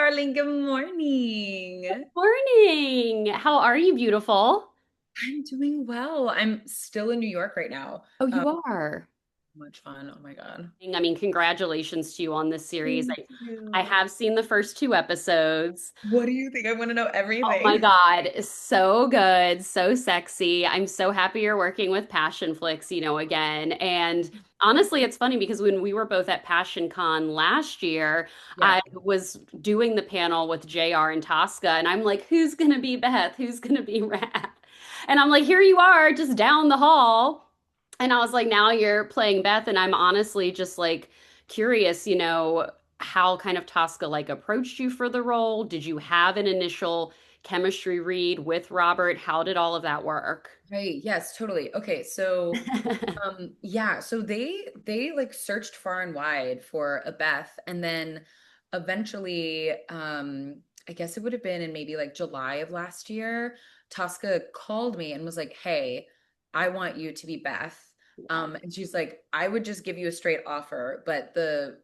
darling. Good morning. Morning. How are you, beautiful? I'm doing well. I'm still in New York right now. Oh, Um, you are. much fun. Oh my God. I mean, congratulations to you on this series. Thank I you. have seen the first two episodes. What do you think? I want to know Oh my everything. God, so good, so sexy. I'm so happy you're working with Passionflix, again. And honestly, it's funny because when we were both at PassionCon last year, Yeah. I was doing the panel with JR and Tosca, and I'm like, who's gonna be Beth? Who's gonna be Rat? And I'm like, here you are, just down the hall. And I was like, now you're playing Beth, and I'm honestly just like curious, how kind of Tosca like approached you for the role. Did you have an initial chemistry read with Robert? How did all of that work? Right. Yes, totally. Okay. So, yeah, so they like searched far and wide for a Beth, and then eventually, I guess it would have been in maybe like July of last year, Tosca called me and was like, "Hey, I want you to be Beth." Yeah, And she's like, "I would just give you a straight offer, but the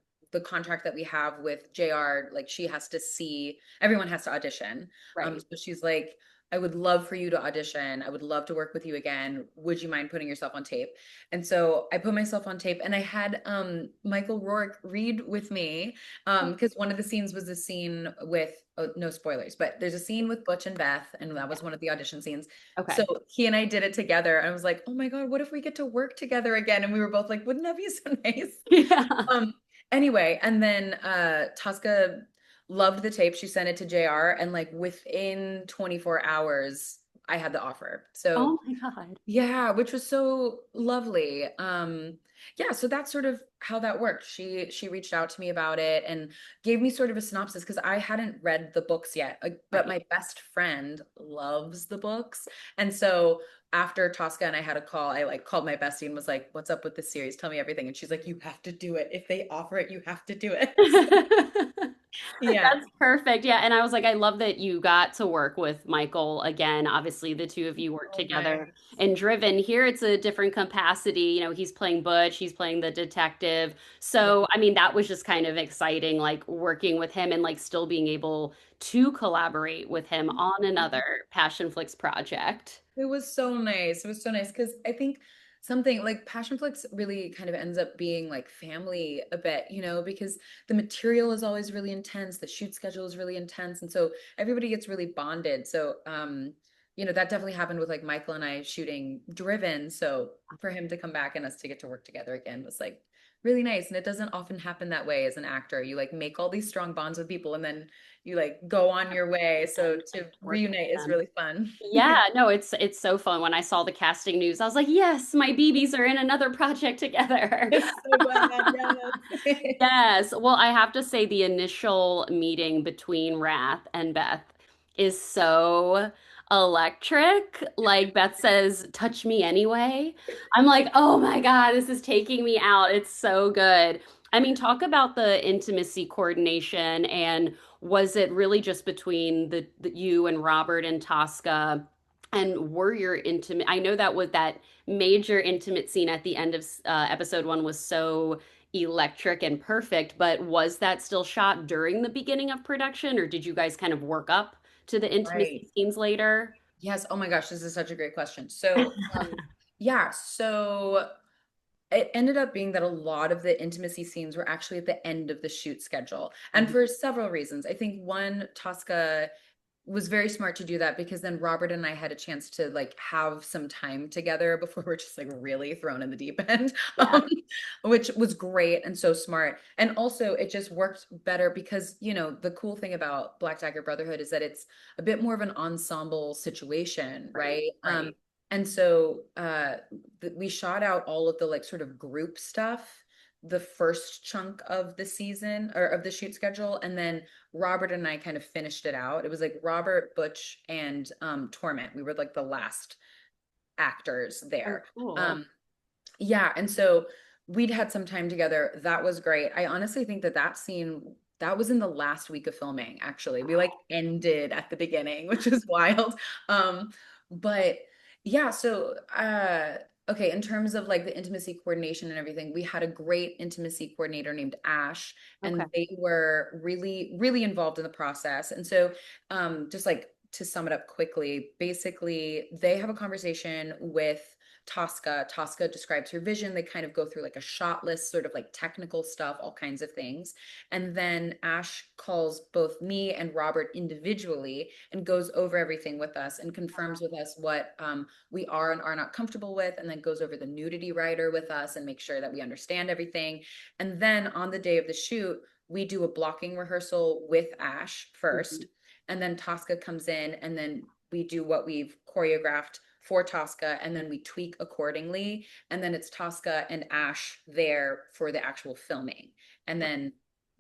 contract that we have with JR, like she has to see, everyone has to audition." right. So she's like, I would love for you to audition. I would love to work with you again. Would you mind putting yourself on tape? And so I put myself on tape and I had Michael Rourke read with me because one of the scenes was a scene with no spoilers, but there's a scene with Butch and Beth, and that was one of the audition scenes. So Okay. he and I did it together. And I was like, oh my God, what if we get to work together again? And we were both like, wouldn't that be so nice? Yeah. Um, anyway, and then Tosca loved the tape. She sent it to JR, and like within 24 hours, I had the offer. So Oh my God. yeah, which was so lovely. Yeah, so that's sort of how that worked. She reached out to me about it and gave me sort of a synopsis because I hadn't read the books yet, but Right. my best friend loves the books. And so after Tosca and I had a call, I like called my bestie and was like, "What's up with this series? Tell me everything." And she's like, "You have to do it. If they offer it, you have to do it." Yeah. That's perfect. Yeah. And I was like, I love that you got to work with Michael again. Obviously, the two of you worked Oh, together nice. in Driven. Here, it's a different capacity. He's playing Butch, he's playing the detective. Yeah. So, I mean, that was just kind of exciting, like working with him and like still being able to collaborate with him on another Passionflix project. It was so nice. It was so nice because I think something like Passionflix really kind of ends up being like family a bit, because the material is always really intense, the shoot schedule is really intense, and so everybody gets really bonded. So, that definitely happened with like Michael and I shooting Driven. So for him to come back and us to get to work together again was like really nice. And it doesn't often happen that way as an actor. You like make all these strong bonds with people and then you like go on your way. So And to like work with reunite is them. really fun. Yeah, no, it's so fun. When I saw the casting news, I was like, yes, my BBs are in another project together. I'm so glad. Yes. Yes. Well, I have to say the initial meeting between Wrath and Beth is so electric. Like Beth says, touch me anyway. I'm like, oh my God, this is taking me out. It's so good. I mean, talk about the intimacy coordination, and was it really just between the you and Robert and Tosca? And were your intimate? I know that was that major intimate scene at the end of episode one was so electric and perfect, but was that still shot during the beginning of production, or did you guys kind of work up to the Right. intimacy scenes later? Yes. Oh my gosh, this is such a great question. So, yeah, so it ended up being that a lot of the intimacy scenes were actually at the end of the shoot schedule. And Mhm. for several reasons. I think one, Tosca was very smart to do that because then Robert and I had a chance to like have some time together before we're just like really thrown in the deep end, Yeah, which was great and so smart. And also it just worked better because, the cool thing about Black Dagger Brotherhood is that it's a bit more of an ensemble situation, right, right? right. And so we shot out all of the like sort of group stuff the first chunk of the season or of the shoot schedule, and then Robert and I kind of finished it out. It was like Robert, Butch, and Torment. We were like the last actors Oh, there. cool. Um, yeah, and so we'd had some time together. That was great. I honestly think that scene that was in the last week of filming, actually. We like ended at the beginning, which is wild. But yeah, so Okay, in terms of like the intimacy coordination and everything, we had a great intimacy coordinator named Ash, Okay. and they were really, really involved in the process. And so, just like to sum it up quickly, basically, they have a conversation with Tosca. Tosca describes her vision. They kind of go through like a shot list, sort of like technical stuff, all kinds of things. And then Ash calls both me and Robert individually and goes over everything with us and confirms with us what we are and are not comfortable with, and then goes over the nudity rider with us and make sure that we understand everything. And then on the day of the shoot, we do a blocking rehearsal with Ash Mhm. first, and then Tosca comes in, and then we do what we've choreographed for Tosca, and then we tweak accordingly. And then it's Tosca and Ash there for the actual filming. And then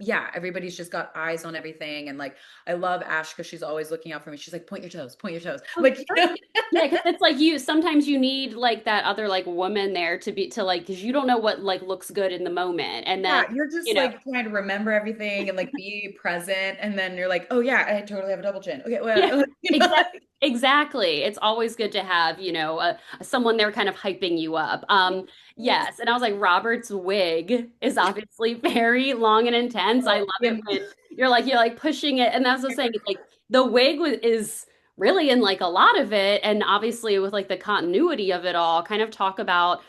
yeah, everybody's just got eyes on everything. And like, I love Ash because she's always looking out for me. She's like, point your toes, point your toes. Oh, Like, great. Yeah, because it's like you sometimes you need like that other like woman there to be to like because you don't know what like looks good in the moment. And then, yeah, you're you just know, like trying to remember everything and like be present. And then you're like, oh yeah, I totally have a double chin. Okay, yeah, well, exactly. Exactly. It's always good to have, someone there kind of hyping you up. Yes. And I was like, Robert's wig is obviously very long and intense. I oh, love yeah. it when you're like pushing it. And that's what I was saying. Like the is really in like a lot of it. And obviously with like the continuity of it all, kind of talk about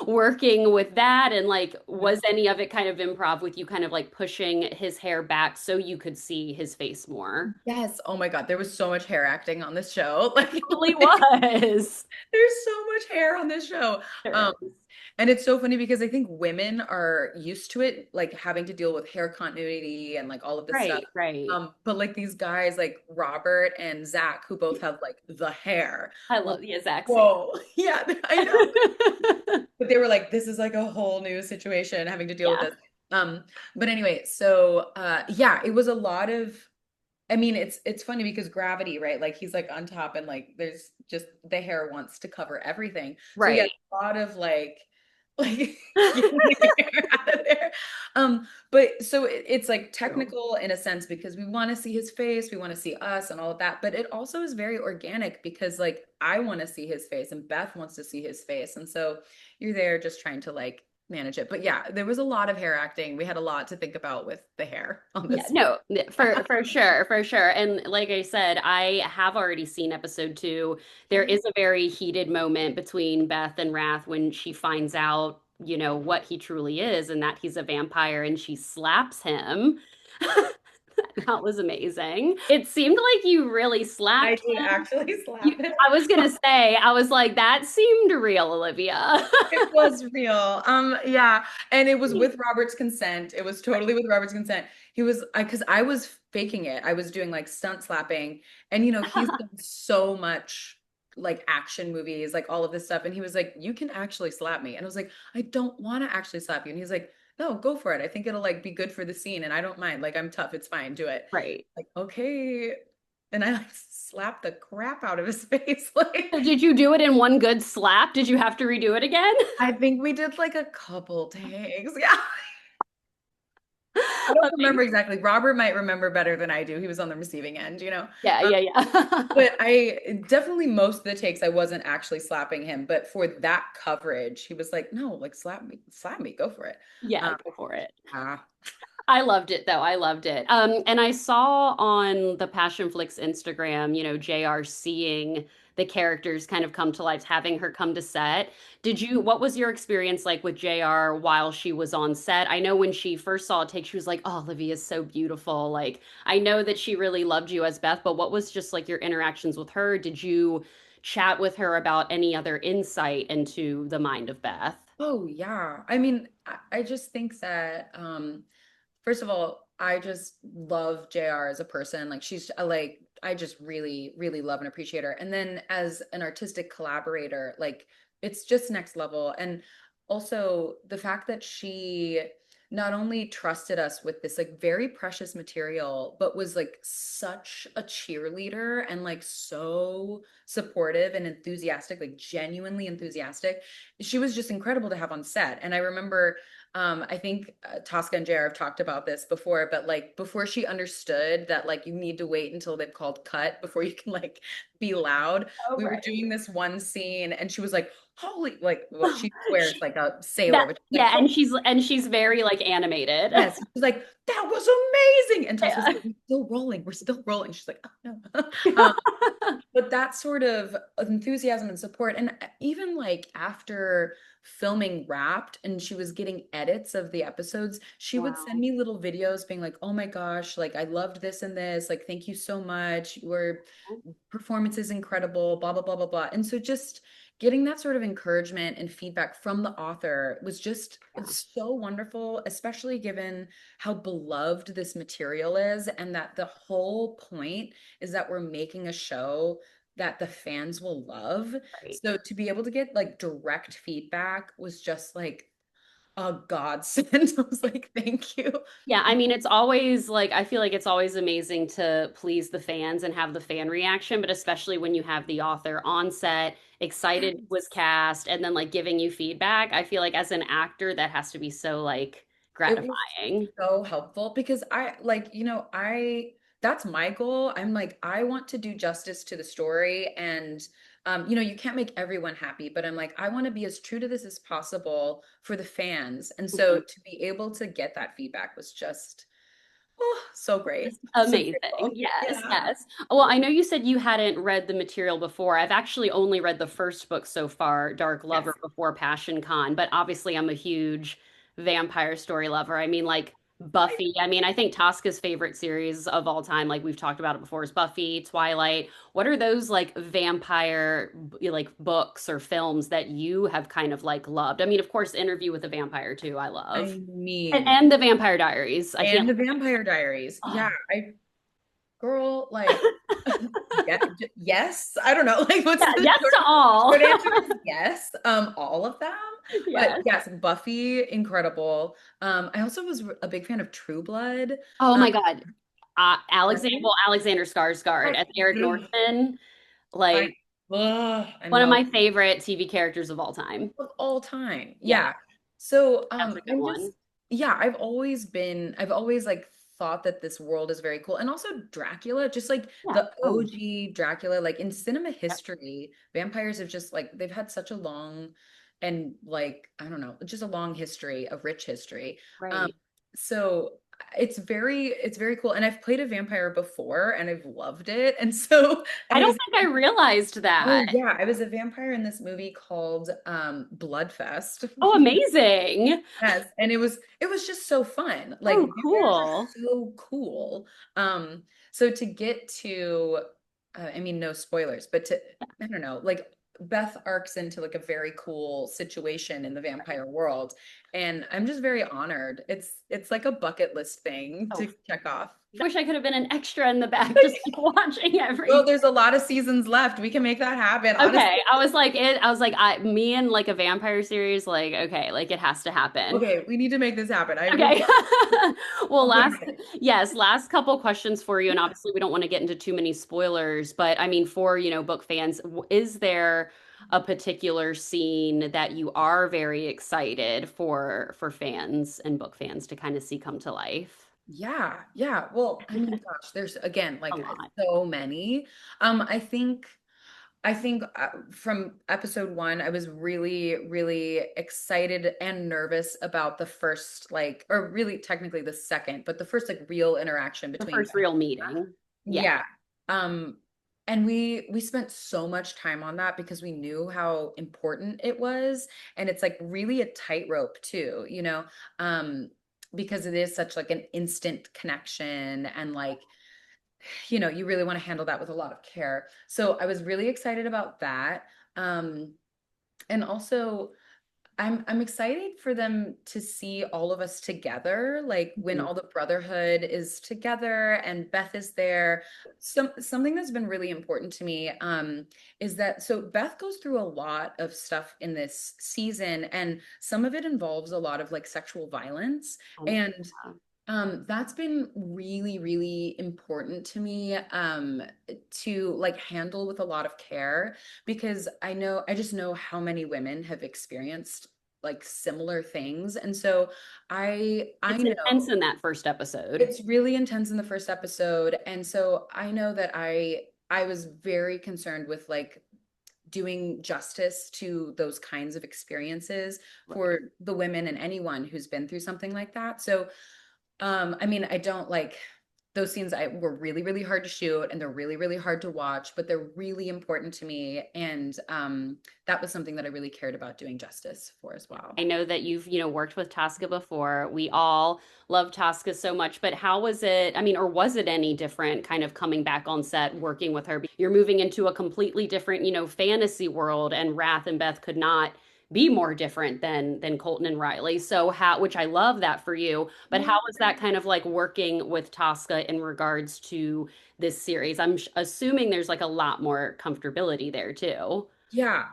working with that and like was any of it kind of improv with you kind of like pushing his hair back so you could see his face more? Yes. Oh my God. There was so much hair acting on this show. Like, Totally was. there's so much hair on this show. There Um, is. and it's so funny because I think women are used to it, like having to deal with hair continuity and like all of this stuff. Right, right. But like these guys like Robert and Zach, who both have like the hair, I were, love the exact same. whoa, yeah, I know. But they were like, this is like a whole new situation having to deal with Yeah, this. Um, but anyway, so yeah, it was a lot of I mean, it's funny because gravity, right? Like he's like on top and like there's just the hair wants to cover everything. So yeah, right. a lot of like getting the hair out of there. But so it's like True. technical in a sense because we want to see his face, we want to see us and all of that. But it also is very organic because like I want to see his face and Beth wants to see his face. And so you're there just trying to like manage it. But yeah, there was a lot of hair acting. We had a lot to think about with the hair on Yeah, this. no, for sure, for sure. And like I said, I have already seen episode 2. There is a very heated moment between Beth and Wrath when she finds out, what he truly is and that he's a vampire and she slaps him. That was amazing. It seemed like you really I slapped did him. actually slap him. I was gonna say, I was like, that seemed real, Olivia. It was real. Yeah, and it was with Robert's consent. It was totally with Robert's consent. He was because I was faking it. I was doing like stunt slapping, and he's done so much like action movies, like all of this stuff. And he was like, "You can actually slap me," and I was like, "I don't want to actually slap you." And he's like, "No, go for it. I think it'll like be good for the scene, and I don't mind. Like I'm tough. It's fine. Do it." Right. Like okay, and I like slapped the crap out of his face, like. So did you do it in one good slap? Did you have to redo it again? I think we did like a couple takes. Yeah. I don't remember Amazing. exactly. Robert might remember better than I do. He was on the receiving end. Yeah, Um, yeah, yeah. but I definitely most of the takes I wasn't actually slapping him, but for that coverage, he was like, "No, like slap me, go for it." Yeah, Um, go for it. ah, I loved it though. I loved it. And I saw on the Passionflix Instagram, JR seeing the characters kind of come to life, having her come to set. What was your experience like with JR while she was on set? I know when she first saw a take, she was like, "Oh, Olivia is so beautiful." Like, I know that she really loved you as Beth, but what was just like your interactions with her? Did you chat with her about any other insight into the mind of Beth? oh yeah. I mean, I just think that first of all, I just love JR as a person. Like she's like I just really, really love and appreciate her. And then as an artistic collaborator, like it's just next level. And also the fact that she not only trusted us with this like very precious material, but was like such a cheerleader and like so supportive and enthusiastic, like genuinely enthusiastic. She was just incredible to have on set. And I remember I think Tosca and JR have talked about this before, but like before she understood that like you need to wait until they've called cut before you can like be loud, Oh, we were right. doing this one scene and she was like, holy, like what she swears like a sailor, That, but she's like, yeah, holy. and she's very like animated. Yes. She's like, that was amazing. And Tosca's Yeah. like, we're still rolling. We're still rolling. She's like, oh no. um, but that sort of enthusiasm and support, and even like after filming Wrapped and she was getting edits of the episodes, she would send Wow. me little videos being like, oh my gosh, like I loved this and this, like thank you so much, your performance is incredible, blah blah blah blah blah. And so just getting that sort of encouragement and feedback from the author was just Yeah, so wonderful, especially given how beloved this material is, and that the whole point is that we're making a show that the fans will love. right. So to be able to get like direct feedback was just like a godsend. I was like, thank you. Yeah, I mean, it's always like, I feel like it's always amazing to please the fans and have the fan reaction, but especially when you have the author on set, excited was Yes. cast, and then like giving you feedback. I feel like as an actor, that has to be so like It was gratifying. so helpful because I like, that's my goal. I'm like, I want to do justice to the story, and you can't make everyone happy, but I'm like, I want to be as true to this as possible for the fans. And so Mhm. to be able to get that feedback was just, oh, so great. Just So amazing. grateful. Yes, Yeah. yes. Well, I know you said you hadn't read the material before. I've actually only read the first book so far, Dark Lover, Yes. before Passion Con, but obviously I'm a huge vampire story lover. I mean, like Buffy. I mean, I think Tosca's favorite series of all time, like we've talked about it before, is Buffy, Twilight. What are those like vampire like books or films that you have kind of like loved? I mean, of course, Interview with a Vampire too, I love. I mean, And The Vampire Diaries. I and can't. the Vampire Diaries. Yeah, Oh. girl, like, yeah, yes. I don't know. Like, what's Yeah, the yes to all. short answer is yes. All of them. But Yes. yes, Buffy, incredible. I also was a big fan of True Blood. Oh Um, my God. Alexander, Brennan, well, Alexander Skarsgård I, as Eric Northman, I, like I one of know my favorite TV characters of all time. of all time. Yeah, Yeah. So that's a good I'm one. just yeah, I've always like thought that this world is very cool. And also Dracula, just like Yeah. the Oh, OG Dracula, like in cinema yep. history, vampires have just like they've had such a long and like I don't know, just a long history, a rich history. Um Right. so it's very cool. And I've played a vampire before and I've loved it. And so I I don't was think I realized that. oh yeah, I was a vampire in this movie called Bloodfest. Oh, amazing. Yes, and it was just so fun. Like Oh, vampires are cool. so cool. So to get to I mean no spoilers, but to I don't know, like Beth arcs into like a very cool situation in the vampire world, and I'm just very honored. It's like a bucket list thing Oh, to check off. I wish I could have been an extra in the back, just like watching Well, everything. there's a lot of seasons left. We can make that happen, Okay, honestly. I was like, me and like a vampire series, like, okay, like it has to happen. Okay, we need to make this happen. I will Okay. Well, I'll put it in. yes, last couple questions for you. And obviously, we don't want to get into too many spoilers, but I mean, for, book fans, is there a particular scene that you are very excited for fans and book fans to kind of see come to life? Yeah, yeah. Well, I mean, gosh, there's again A like lot. so many. I think from episode one, I was really, really excited and nervous about the first, like, or really technically the second, but the first like real interaction The between first Beth. real meeting. Yeah. Yeah. Um, and we spent so much time on that because we knew how important it was. And it's like really a tightrope too, because it is such like an instant connection and like, you really want to handle that with a lot of care. So I was really excited about that. And also I'm excited for them to see all of us together, like when Mhm. all the brotherhood is together and Beth is there. Something that's been really important to me is that so Beth goes through a lot of stuff in this season, and some of it involves a lot of like sexual violence. Oh, And that's been really, really important to me to like handle with a lot of care because I just know how many women have experienced like similar things. And so I it's intense know in that first episode. it's really intense in the first episode. And so I know that I was very concerned with like doing justice to those kinds of experiences Right. for the women and anyone who's been through something like that. So I mean, I don't like those scenes I were really, really hard to shoot and they're really, really hard to watch, but they're really important to me. And that was something that I really cared about doing justice for as well. I know that you've, worked with Tosca before. We all love Tosca so much, but how was it? I mean, or was it any different kind of coming back on set, working with her? You're moving into a completely different, fantasy world, and Wrath and Beth could not be more different than Colton and Riley. So how, which I love that for you, but Yeah. how was that kind of like working with Tosca in regards to this series? I'm assuming there's like a lot more comfortability there too. Yeah,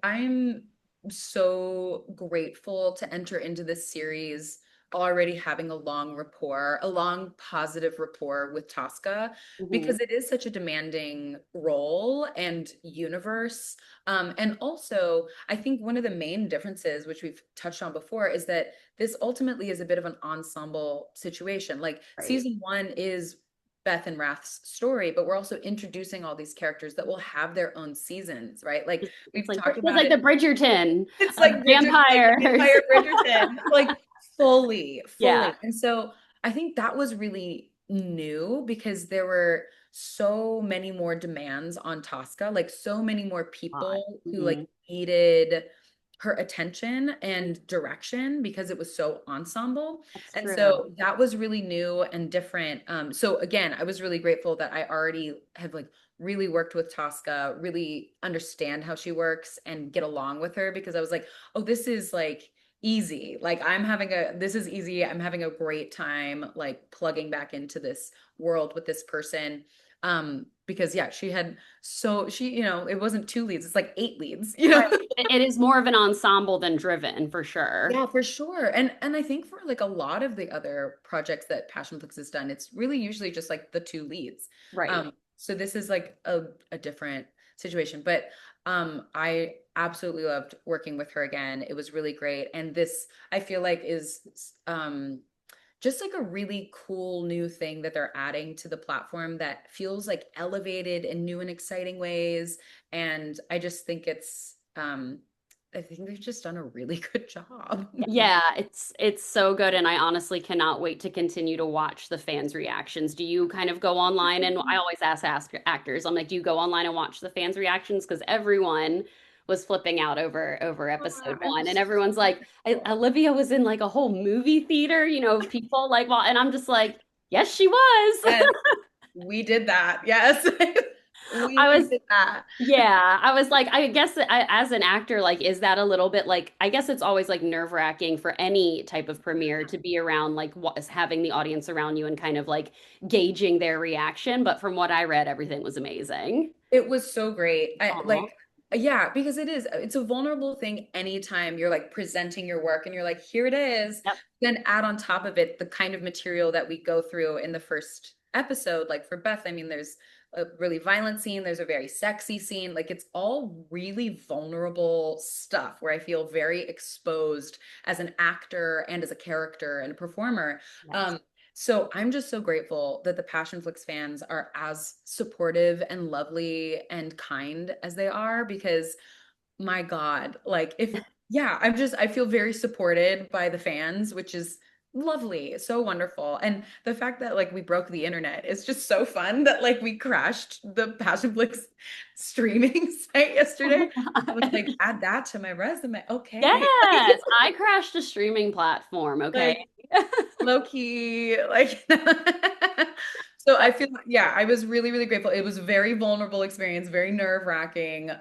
I'm so grateful to enter into this series already having a long rapport, a long positive rapport with Tosca, Mhm. because it is such a demanding role and universe. And also, I think one of the main differences, which we've touched on before, is that this ultimately is a bit of an ensemble situation. Like Right. season one is Beth and Wrath's story, but we're also introducing all these characters that will have their own seasons, right? Like It's we've like talked it's about like it. the Bridgerton It's of like like the vampires. entire Bridgerton, like fully, Yeah. fully. And so I think that was really new because there were so many more demands on Tosca, like so many more God. people who like Mhm. needed her attention and direction because it was so ensemble. That's And true. so that was really new and different. So again, I was really grateful that I already have like really worked with Tosca, really understand how she works and get along with her because I was like, oh, this is like easy. Like this is easy. I'm having a great time like plugging back into this world with this person. Because yeah, it wasn't two leads, it's like eight leads, you Right. know? It is more of an ensemble than driven for sure. Yeah, for sure. And I think for like a lot of the other projects that Passionflix has done, it's really usually just like the two leads. Right. So this is like a different situation. But I absolutely loved working with her again. It was really great. And this I feel like is just like a really cool new thing that they're adding to the platform that feels like elevated in new and exciting ways. And I just think I think they've just done a really good job. Yeah, it's so good, and I honestly cannot wait to continue to watch the fans' reactions. Do you kind of go online, and I always ask actors, I'm like, do you go online and watch the fans' reactions? Because everyone was flipping out over episode one, and everyone's like, Olivia was in like a whole movie theater, of people like, well, and I'm just like, yes, she was. Yes, we did that. Yes. We I was did that. Yeah, I was like, I guess that as an actor, like, is that a little bit like, I guess it's always like nerve-wracking for any type of premiere to be around, like, what is having the audience around you and kind of like gauging their reaction. But from what I read, everything was amazing. It was so great. I Aw. like, yeah, because it's a vulnerable thing anytime you're like presenting your work and you're like, here it is. Yep. Then add on top of it the kind of material that we go through in the first episode. Like for Beth, I mean, there's a really violent scene, there's a very sexy scene. Like it's all really vulnerable stuff where I feel very exposed as an actor and as a character and a performer. Yes. Um, so I'm just so grateful that the Passionflix fans are as supportive and lovely and kind as they are because my God, like if yeah, I feel very supported by the fans, which is lovely, so wonderful. And the fact that like we broke the internet is just so fun that like we crashed the Passionflix streaming site yesterday. I was like, add that to my resume. Okay. Yes, I crashed a streaming platform, okay? Like low key, like so I feel yeah, I was really, really grateful. It was a very vulnerable experience, very nerve-wracking.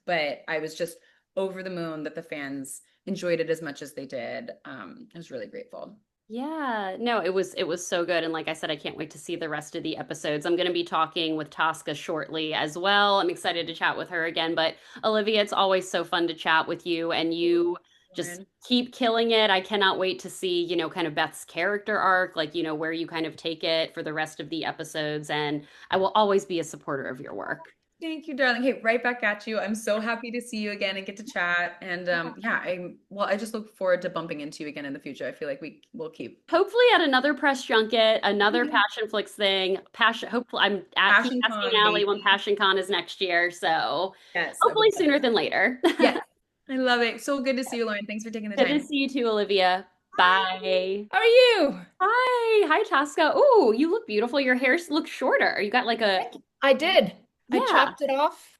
But I was just over the moon that the fans enjoyed it as much as they did. I was really grateful. Yeah, no, it was so good. And like I said, I can't wait to see the rest of the episodes. I'm going to be talking with Tosca shortly as well. I'm excited to chat with her again. But Olivia, it's always so fun to chat with you, and you just Lauren. keep killing it. I cannot wait to see, kind of Beth's character arc, like, where you kind of take it for the rest of the episodes. And I will always be a supporter of your work. Thank you, darling. Hey, right back at you. I'm so happy to see you again and get to chat. And yeah, I just look forward to bumping into you again in the future. I feel like we will keep Hopefully at another press junket, another Passionflix thing. Hopefully I'm keep Passion asking Con, Allie when baby. Passion Con is next year. So Yes, I would hopefully love sooner that. than later. Yes, I love it. So good to see you, Lauren. Thanks for taking the Good to time. see you too, Olivia. Bye. Bye. How are you? Hi. Tosca. Oh, you look beautiful. Your hair looks shorter. You got like a, I did. I yeah, chopped it off.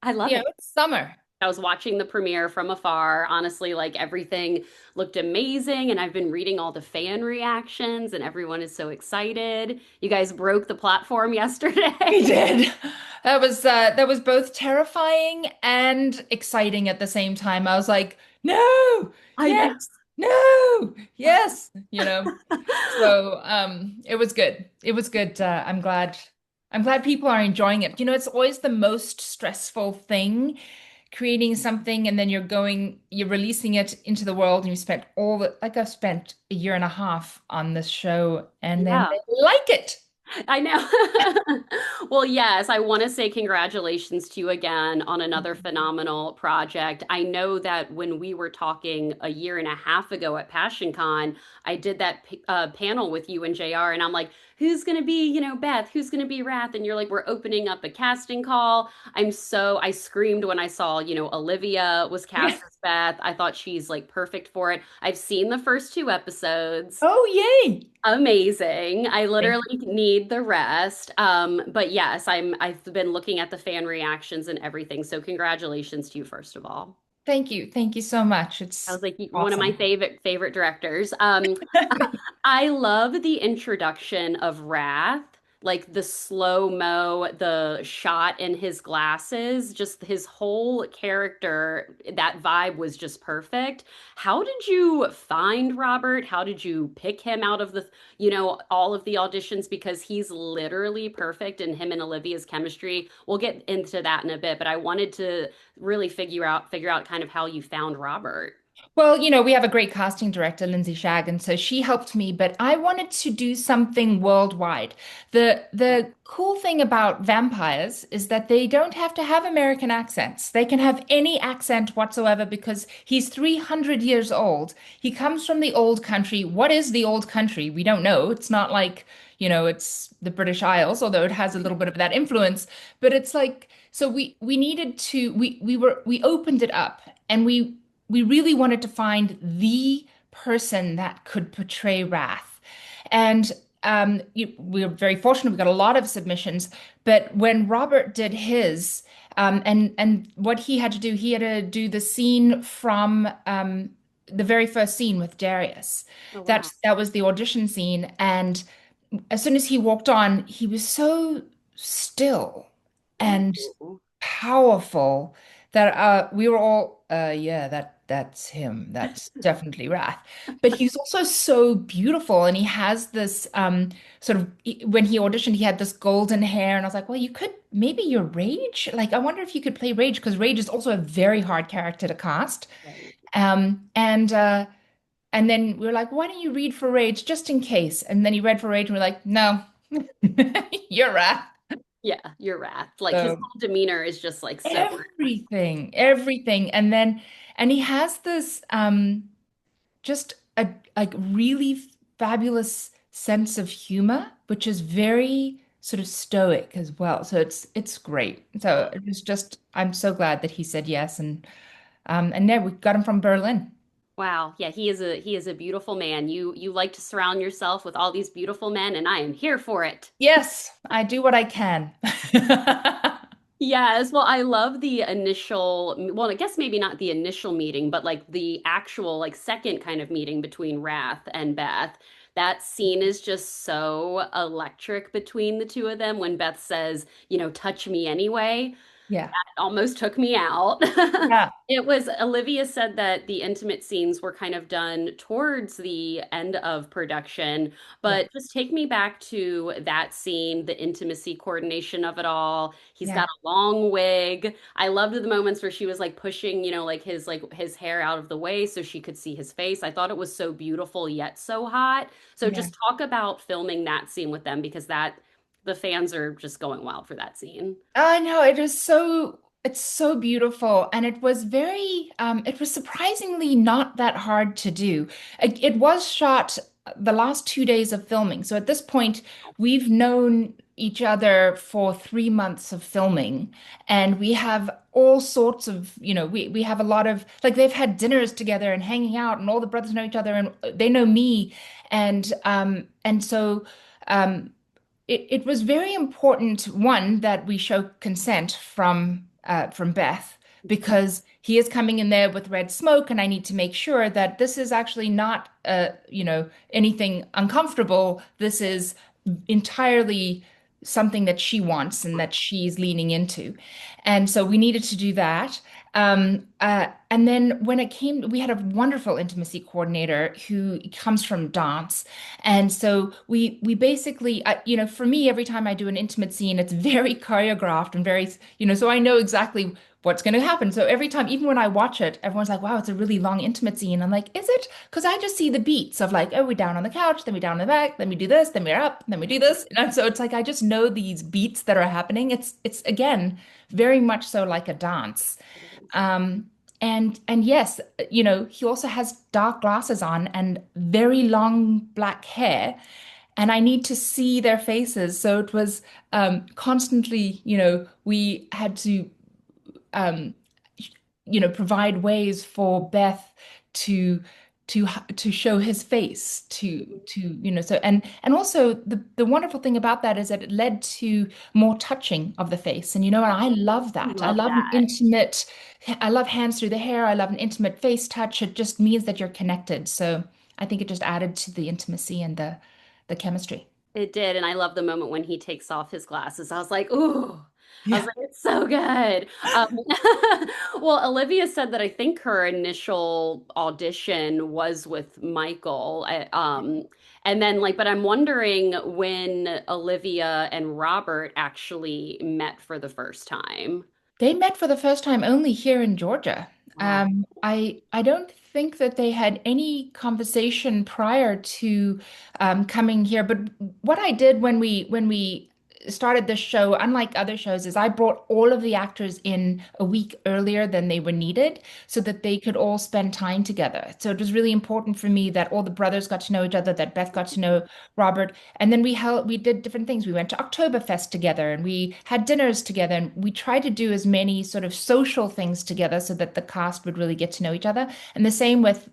I love it. It's summer. I was watching the premiere from afar. Honestly, like everything looked amazing, and I've been reading all the fan reactions, and everyone is so excited. You guys broke the platform We yesterday. did. That was both terrifying and exciting at the same time. I was like, no, I bet. yes, no, yes, So it was good. It was good. I'm glad people are enjoying it. It's always the most stressful thing, creating something and then you're releasing it into the world and you spent I've spent a year and a half on this show and then Yeah. they like it. I know. Well, yes, I want to say congratulations to you again on another phenomenal project. I know that when we were talking a year and a half ago at PassionCon, I did that panel with you and JR, and I'm like, who's going to be, Beth? Who's going to be Wrath? And you're like, we're opening up a casting call. I screamed when I saw, Olivia was Yeah. cast as Beth. I thought she's like perfect for it. I've seen the first two episodes. Oh, yay. Amazing. I Thank literally need the rest. But yes, I've been looking at the fan reactions and everything. So congratulations to you, first of all. Thank you. Thank you so much. I was It's like one of my awesome. favorite directors. I love the introduction of Wrath, like the slow mo, the shot in his glasses, just his whole character. That vibe was just perfect. How did you find Robert? How did you pick him out of all of the auditions? Because he's literally perfect, and him and Olivia's chemistry. We'll get into that in a bit, but I wanted to really figure out kind of how you found Robert. Well, we have a great casting director, Lindsay Shag, and so she helped me, but I wanted to do something worldwide. The cool thing about vampires is that they don't have to have American accents. They can have any accent whatsoever because he's 300 years old. He comes from the old country. What is the old country? We don't know. It's not like, it's the British Isles, although it has a little bit of that influence, but it's like so we needed to we opened it up and we really wanted to find the person that could portray Wrath. And we were very fortunate. We got a lot of submissions. But when Robert did his, and what he had to do, he had to do the scene from the very first scene with Darius. Oh wow. That was the audition scene. And as soon as he walked on, he was so still and Ooh. powerful that we were all yeah, that's him, that's definitely Wrath, but he's also so beautiful and he has this sort of when he auditioned he had this golden hair and I was like, well, you could maybe you're Rage, like I wonder if you could play Rage because Rage is also a very hard character to cast. Right. And then we were like, why don't you read for Rage just in case? And then he read for Rage and we're like, no, you're Wrath. Yeah, you're Wrath. Like his So whole demeanor is just like so. everything. And he has this just a like really fabulous sense of humor, which is very sort of stoic as well. So it's great. So it was just I'm so glad that he said yes and then we got him from Berlin. Wow. Yeah, he is a beautiful man. You like to surround yourself with all these beautiful men, and I am here for it. Yes, I do what I can. Yes, well, I love the initial, well, I guess maybe not the initial meeting, but like the actual, like second kind of meeting between Wrath and Beth. That scene is just so electric between the two of them when Beth says, touch me anyway. Yeah. Almost took me out. Yeah. It was Olivia said that the intimate scenes were kind of done towards the end of production, Yeah. but just take me back to that scene, the intimacy coordination of it all. He's Yeah. got a long wig. I loved the moments where she was like pushing, like his hair out of the way so she could see his face. I thought it was so beautiful yet so hot. So Yeah. just talk about filming that scene with them because that the fans are just going wild for that scene. I know it is so it's so beautiful and it was surprisingly not that hard to do. It was shot the last 2 days of filming. So at this point, we've known each other for 3 months of filming and we have all sorts of, we have a lot of like they've had dinners together and hanging out and all the brothers know each other and they know me and so it was very important, one, that we show consent from Beth because he is coming in there with red smoke, and I need to make sure that this is actually not anything uncomfortable. This is entirely something that she wants and that she's leaning into. And so we needed to do that. And then when it came, we had a wonderful intimacy coordinator who comes from dance. And so we basically, for me, every time I do an intimate scene, it's very choreographed and very, so I know exactly what's going to happen. So every time, even when I watch it, everyone's like, wow, it's a really long intimate scene. I'm like, is it? Because I just see the beats of like, oh, we're down on the couch, then we're down on the back, then we do this, then we're up, then we do this. And so it's like I just know these beats that are happening. It's again very much so like a dance. Um, and yes, he also has dark glasses on and very long black hair, and I need to see their faces. So it was constantly, we had to um, provide ways for Beth to to show his face so and also the wonderful thing about that is that it led to more touching of the face and I love that. I Love love an that. intimate I love hands through the hair. I love an intimate face touch. It just means that you're connected. So I think it just added to the intimacy and the chemistry. It did, and I love the moment when he takes off his glasses. I was like, ooh. I was Yeah. like, it's so good. Well, Olivia said that I think her initial audition was with Michael. And then but I'm wondering when Olivia and Robert actually met for the first time. They met for the first time only here in Georgia. Wow. I don't think that they had any conversation prior to coming here. But what I did when we started this show, unlike other shows, is I brought all of the actors in a week earlier than they were needed so that they could all spend time together. So it was really important for me that all the brothers got to know each other, that Beth got to know Robert, and then we did different things. We went to Oktoberfest together and we had dinners together and we tried to do as many sort of social things together so that the cast would really get to know each other. And the same with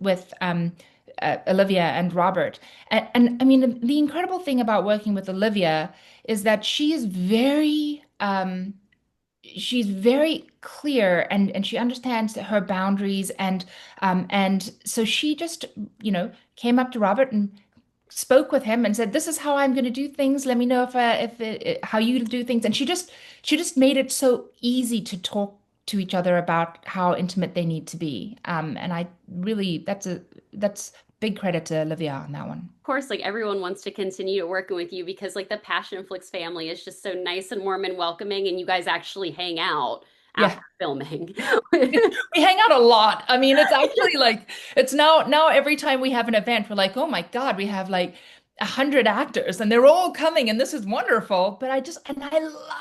Olivia and Robert. And I mean, the incredible thing about working with Olivia is that she's very clear and she understands her boundaries and so she just came up to Robert and spoke with him and said, "This is how I'm going to do things. Let me know how you do things." And she just made it so easy to talk to each other about how intimate they need to be. And I really that's big credit to Olivia on that one. Of course, everyone wants to continue working with you because the Passionflix family is just so nice and warm and welcoming, and you guys actually hang out Yeah. after filming. We hang out a lot. I mean, it's actually like it's now every time we have an event, we're like, oh my God, we have like 100 actors and they're all coming and this is wonderful. But I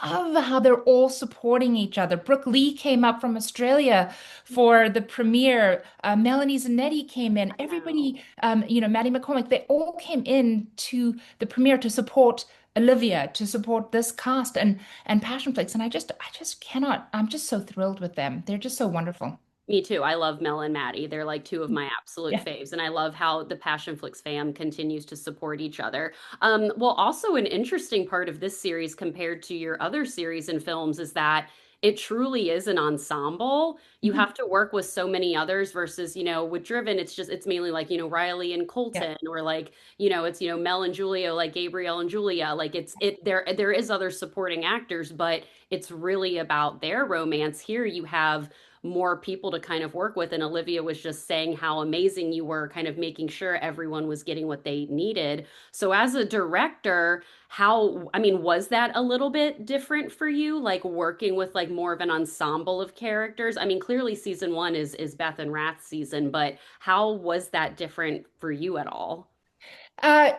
love how they're all supporting each other. Brooke Lee came up from Australia for the premiere. Melanie Zanetti came in. Wow. Everybody, Maddie McCormick, they all came in to the premiere to support Olivia, to support this cast and Passionflix. And I just cannot, I'm just so thrilled with them. They're just so wonderful. Me too. I love Mel and Maddie. They're two of my absolute Yeah. faves. And I love how the Passionflix fam continues to support each other. Well, also an interesting part of this series compared to your other series and films is that it truly is an ensemble. You Mhm. have to work with so many others versus, with Driven, it's mainly Riley and Yeah. Colton or it's, Mel and Julia, like Gabriel and Julia. There is other supporting actors, but it's really about their romance. Here you have more people to kind of work with. And Olivia was just saying how amazing you were, kind of making sure everyone was getting what they needed. So, as a director, I mean, was that a little bit different for you, working with more of an ensemble of characters? I mean, clearly season one is Beth and Rath's season, but how was that different for you at all? Uh,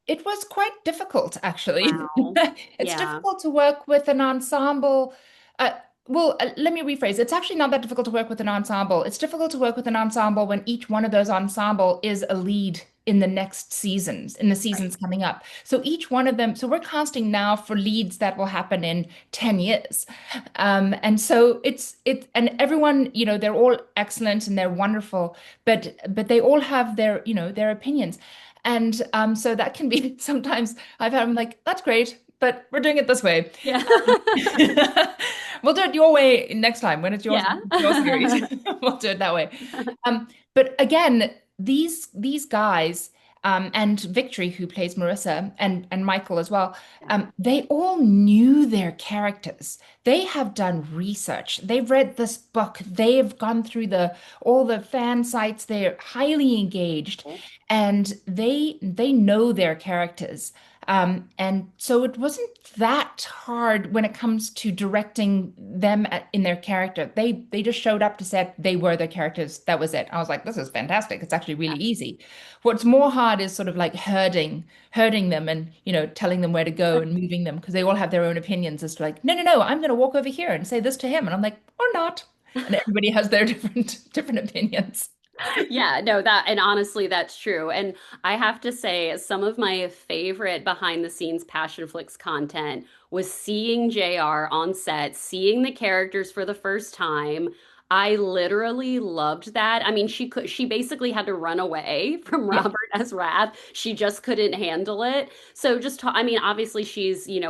It was quite difficult, actually. Wow. It's Yeah. difficult to work with an ensemble. Uh, Let me rephrase. It's actually not that difficult to work with an ensemble. It's difficult to work with an ensemble when each one of those ensemble is a lead in the next seasons, in the Right. seasons coming up. So each one of them, so we're casting now for leads that will happen in 10 years. And so and everyone, they're all excellent and they're wonderful, but they all have their opinions. And so that can be sometimes I'm like, that's great, but we're doing it this way. Yeah. We'll do it your way next time when it's Yeah. your series. We'll do it that way. But again, these guys and Victory, who plays Marissa, and Michael as well, they all knew their characters. They have done research. They've read this book. They've gone through the all the fan sites. They're highly engaged, and they know their characters. And so it wasn't that hard when it comes to directing them in their character. They just showed up to set. They were their characters. That was it. I was like, this is fantastic. It's actually really easy. What's more hard is sort of like herding them and telling them where to go and moving them because they all have their own opinions as to like, no, no, no, I'm going to walk over here and say this to him, and I'm like, or not. And everybody has their different opinions. Yeah, no, that, and honestly, that's true. And I have to say, some of my favorite behind the scenes Passionflix content was seeing JR on set, seeing the characters for the first time. I literally loved that. I mean, she basically had to run away from Yeah. Robert as Wrath. She just couldn't handle it. So I mean, obviously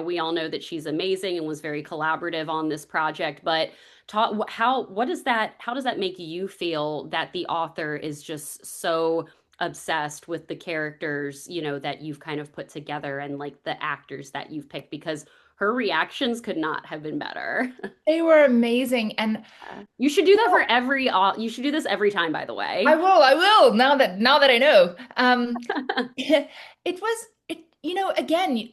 we all know that she's amazing and was very collaborative on this project, but how does that make you feel that the author is just so obsessed with the characters, that you've kind of put together and like the actors that you've picked? Because her reactions could not have been better. They were amazing. And You should do that for you should do this every time, by the way. I will, now that I know. It was it, again,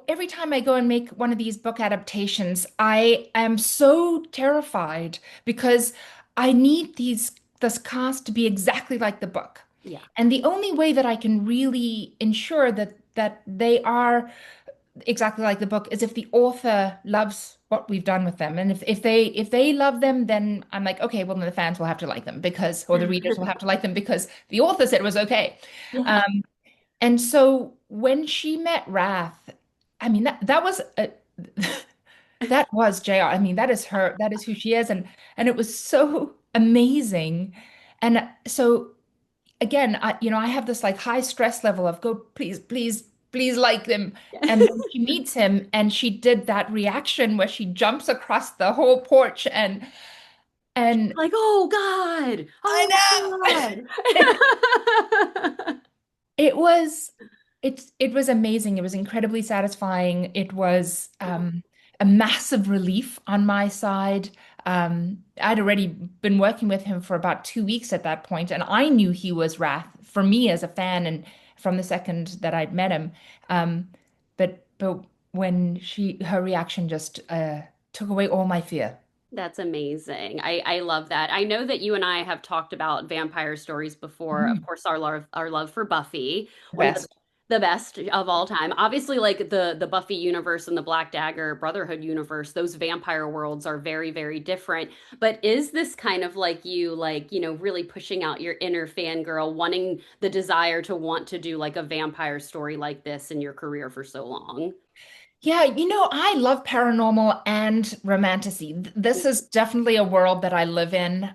every time I go and make one of these book adaptations, I am so terrified because I need this cast to be exactly like the book. Yeah. And the only way that I can really ensure that they are exactly like the book is if the author loves what we've done with them. And if they love them, then I'm like, okay, well then the fans will have to like them because or the readers will have to like them because the author said it was okay. Yeah. Um, and so when she met Wrath, I mean that was that was JR. I mean, that is her, that is who she is. And it was so amazing. And so again, I have this like high stress level of go, please, please, please like them. And then she meets him and she did that reaction where she jumps across the whole porch and Like, oh God. I Oh know. God. It was it was amazing. It was incredibly satisfying. It was a massive relief on my side. I'd already been working with him for about 2 weeks at that point, and I knew he was Wrath for me as a fan, and from the second that I'd met him. But when her reaction just took away all my fear. That's amazing. I love that. I know that you and I have talked about vampire stories before. Of Mm, course, our love for Buffy, the one of the best. the best of all time. Obviously, like the Buffy universe and the Black Dagger Brotherhood universe, those vampire worlds are very, very different. But is this kind of like you, like, really pushing out your inner fangirl, wanting the desire to want to do like a vampire story like this in your career for so long? Yeah, I love paranormal and romantasy. This is definitely a world that I live in.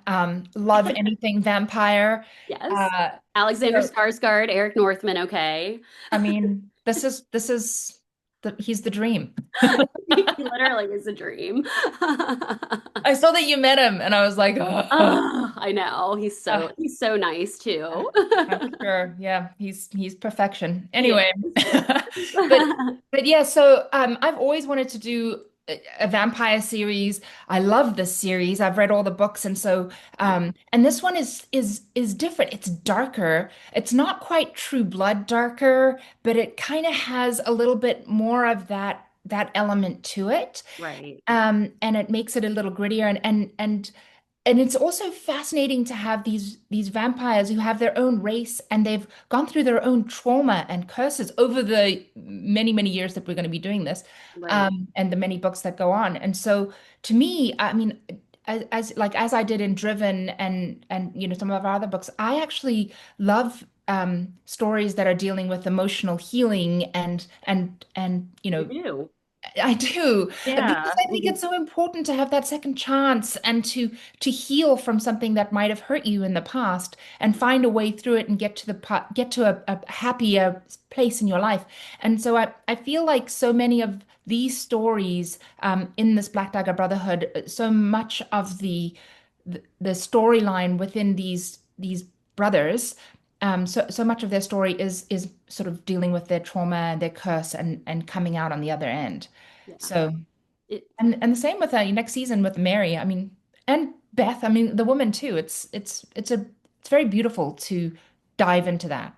Love anything vampire. Yes. Uh, Alexander so Skarsgård, Eric Northman, okay. I mean, this is he's the dream. He literally is a dream. I saw that you met him, and I was like, oh, Oh, I know. He's so uh, he's so nice too. I'm sure. Yeah, he's perfection. He Anyway, is. but but yeah, so I've always wanted to do a vampire series. I love this series. I've read all the books, and so and this one is different. It's darker. It's not quite True Blood darker, but it kind of has a little bit more of that element to it. Right. And it makes it a little grittier, and and it's also fascinating to have these vampires who have their own race and they've gone through their own trauma and curses over the many years that we're going to be doing this, Right. and the many books that go on. And so, to me, I mean, as I did in Driven and some of our other books, I actually love stories that are dealing with emotional healing and You do. I do, because Yeah. I think it's so important to have that second chance and to heal from something that might have hurt you in the past and find a way through it and get to a happier place in your life. And so I feel like so many of these stories in this Black Dagger Brotherhood, so much of the storyline within these brothers. So much of their story is sort of dealing with their trauma and their curse and coming out on the other end. Yeah. So, It, and the same with next season with Mary. I mean, and Beth. I mean, the woman too. It's very beautiful to dive into that.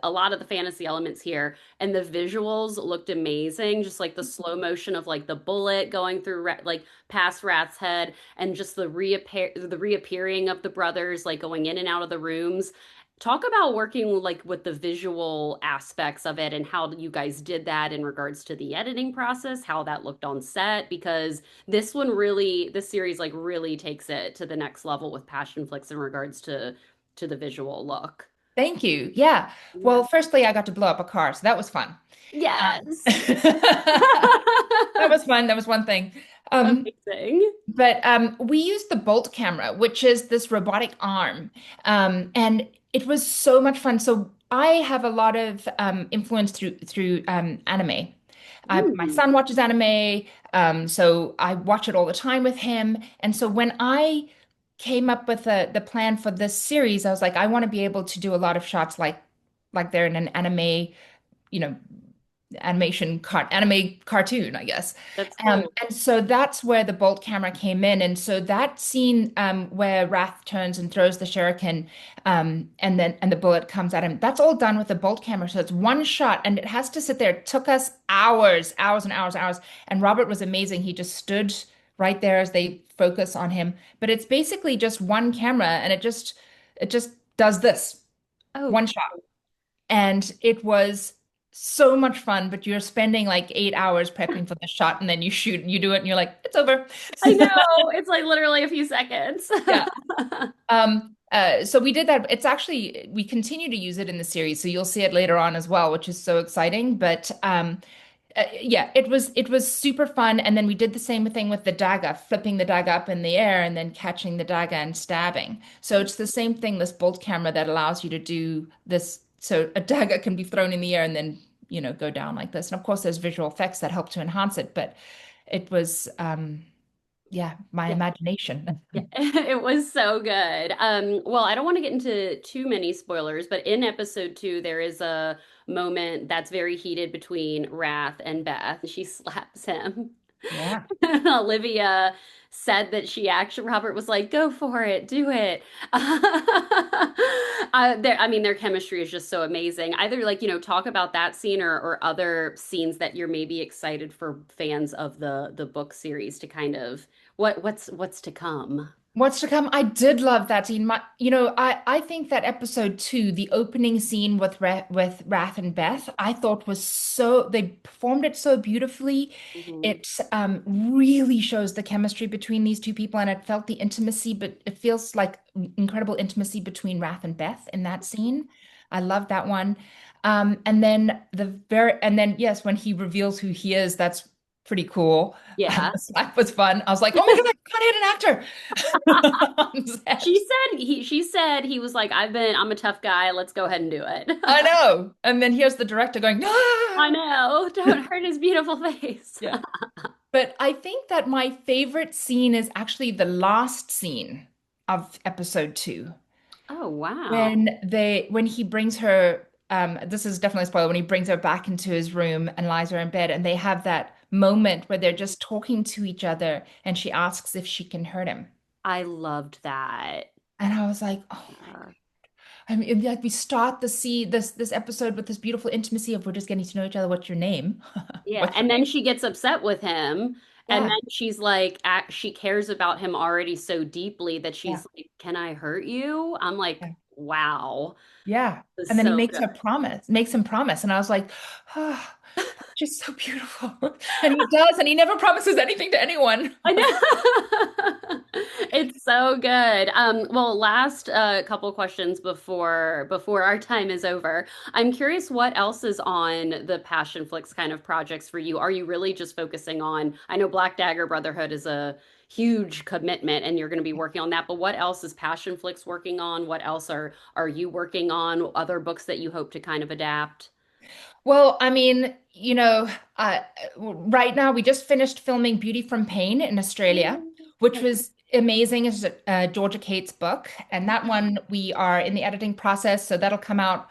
a lot of the fantasy elements here and the visuals looked amazing, just like the slow motion of like the bullet going through like past Rat's head, and just the reappearing of the brothers like going in and out of the rooms. Talk about working like with the visual aspects of it and how you guys did that in regards to the editing process, how that looked on set, because this series like really takes it to the next level with Passionflix in regards to the visual look. Thank you. Yeah. Yeah. Well, firstly, I got to blow up a car, so that was fun. Yes. That was fun. That was one thing. Um, Amazing. But we used the Bolt camera, which is this robotic arm, and it was so much fun. So I have a lot of influence through anime. My Mm. son watches anime, so I watch it all the time with him. And so when I came up with the plan for this series, I was like, I want to be able to do a lot of shots like they're in an you know, anime cartoon, I guess. That's cool. And so that's where the Bolt camera came in. And so that scene where Wrath turns and throws the shuriken, and the bullet comes at him, that's all done with the Bolt camera. So it's one shot and it has to sit there. It took us hours and hours. And Robert was amazing. He just stood right there as they focus on him. But it's basically just one camera and it just does this Oh, one shot. And it was so much fun, but you're spending like 8 hours prepping for the shot and then you do it and you're like, it's over. I know. It's like literally a few seconds. Yeah. So we did that. It's actually, we continue to use it in the series, so you'll see it later on as well, which is so exciting. But yeah, it was super fun. And then we did the same thing with the dagger, flipping the dagger up in the air and then catching the dagger and stabbing. So it's the same thing, this bolt camera that allows you to do this. So a dagger can be thrown in the air and then, go down like this. And of course, there's visual effects that help to enhance it, but it was, yeah, my Yeah. imagination. Yeah, it was so good. Well, I don't want to get into too many spoilers, but in episode 2, there is a moment that's very heated between Wrath and Beth. She slaps him. Yeah. Olivia said that Robert was like, go for it, do it. I mean, their chemistry is just so amazing. Either like, talk about that scene or other scenes that you're maybe excited for fans of the book series to kind of what's to come. What's to come? I did love that scene. I think that episode 2, the opening scene with Wrath and Beth, I thought they performed it so beautifully. Mhm. It really shows the chemistry between these two people, and it felt the intimacy, but it feels like incredible intimacy between Wrath and Beth in that scene. I love that one. And then yes, when he reveals who he is, that's pretty cool. And Yeah. the slap was fun. I was like, oh my God, I can't hit an actor on set. She said he was like, I'm a tough guy. Let's go ahead and do it. I know. And then here's the director going, I ah! know. Don't hurt his beautiful face. Yeah. But I think that my favorite scene is actually the last scene of episode 2. Oh, wow. When he brings her, this is definitely a spoiler, when he brings her back into his room and lies her in bed, and they have that moment where they're just talking to each other, and she asks if she can hurt him. I loved that. And I was like, oh my God. Yeah. I mean, like we start this episode with this beautiful intimacy of we're just getting to know each other. What's your name? Yeah, What's your and name? then she gets upset with him And Yeah. then she's like, she cares about him already so deeply that Yeah. she's like, "Can I hurt you?" I'm like, Yeah. wow, Yeah. this is And then he so makes good. her promise, makes him promise. And I was like, oh, that's just so beautiful. And he does, and he never promises anything to anyone. I know. It's so good. Well, last couple questions before our time is over. I'm curious what else is on the Passionflix kind of projects for you. Are you really just focusing on, I know Black Dagger Brotherhood is a huge commitment and you're going to be working on that, but what else is Passionflix working on? What else are you working on? Other books that you hope to kind of adapt? Well, I mean, right now we just finished filming Beauty from Pain in Australia, which was amazing. It's Georgia Cates' book, and that one we are in the editing process, so that'll come out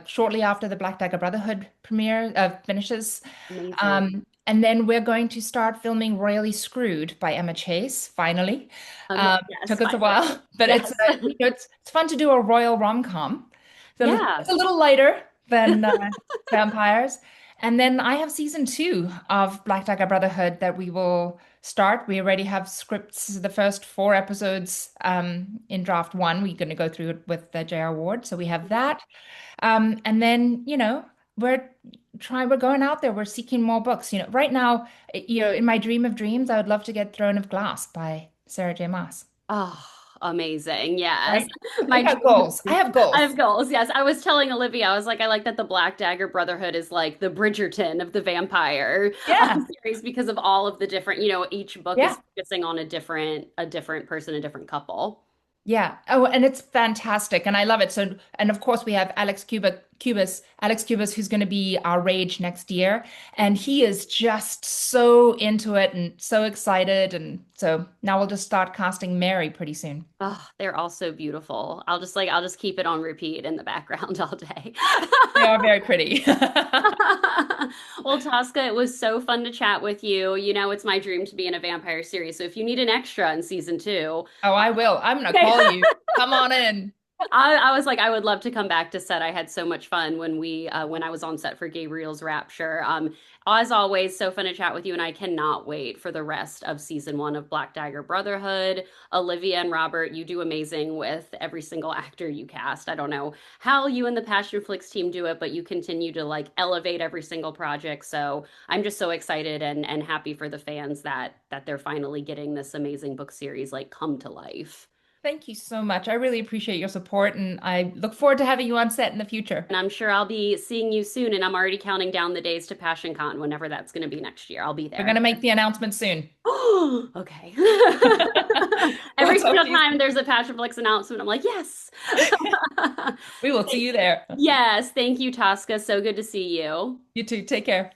shortly after the Black Dagger Brotherhood premiere finishes. Amazing. And then we're going to start filming Royally Screwed by Emma Chase, finally. Yes, Took us a finally. while, but it's Yes. it's fun to do a royal rom-com. So Yeah. it's a little lighter than vampires. And then I have season two of Black Dagger Brotherhood that we will start. We already have scripts, the first four episodes in draft one. We're going to go through it with the J.R. Ward. So we have that. And then, we're we're going out there, we're seeking more books. Right now, in my dream of dreams, I would love to get Throne of Glass by Sarah J. Maas. Oh, amazing. Yes. Right? I My got dream. goals. I have I goals. have goals. Yes. I was telling Olivia, I was like, I like that the Black Dagger Brotherhood is like the Bridgerton of the vampire Yeah. series because of all of the different, each book is Yeah. focusing on a different person, a different couple. Yeah. Oh, and it's fantastic, and I love it. So, and of course, we have Alex Cubas, who's going to be our Rage next year, and he is just so into it and so excited. And so now we'll just start casting Mary pretty soon. Oh, they're all so beautiful. I'll just keep it on repeat in the background all day. They are very pretty. Well, Tosca, it was so fun to chat with you. It's my dream to be in a vampire series. So if you need an extra in season two, Oh, I will. I'm gonna okay. call you. Come on in. I was like, I would love to come back to set. I had so much fun when I was on set for Gabriel's Rapture. As always, so fun to chat with you, and I cannot wait for the rest of season one of Black Dagger Brotherhood. Olivia and Robert, you do amazing with every single actor you cast. I don't know how you and the Passionflix team do it, but you continue to like elevate every single project. So I'm just so excited and happy for the fans that they're finally getting this amazing book series like come to life. Thank you so much. I really appreciate your support, and I look forward to having you on set in the future. And I'm sure I'll be seeing you soon. And I'm already counting down the days to PassionCon, whenever that's going to be next year. I'll be We're there. gonna make the announcement soon. Oh, okay. We'll Every talk single to you time soon. there's a Passionflix announcement, I'm like, yes. We will see you there. Yes. Thank you, Tosca. So good to see you. You too. Take care.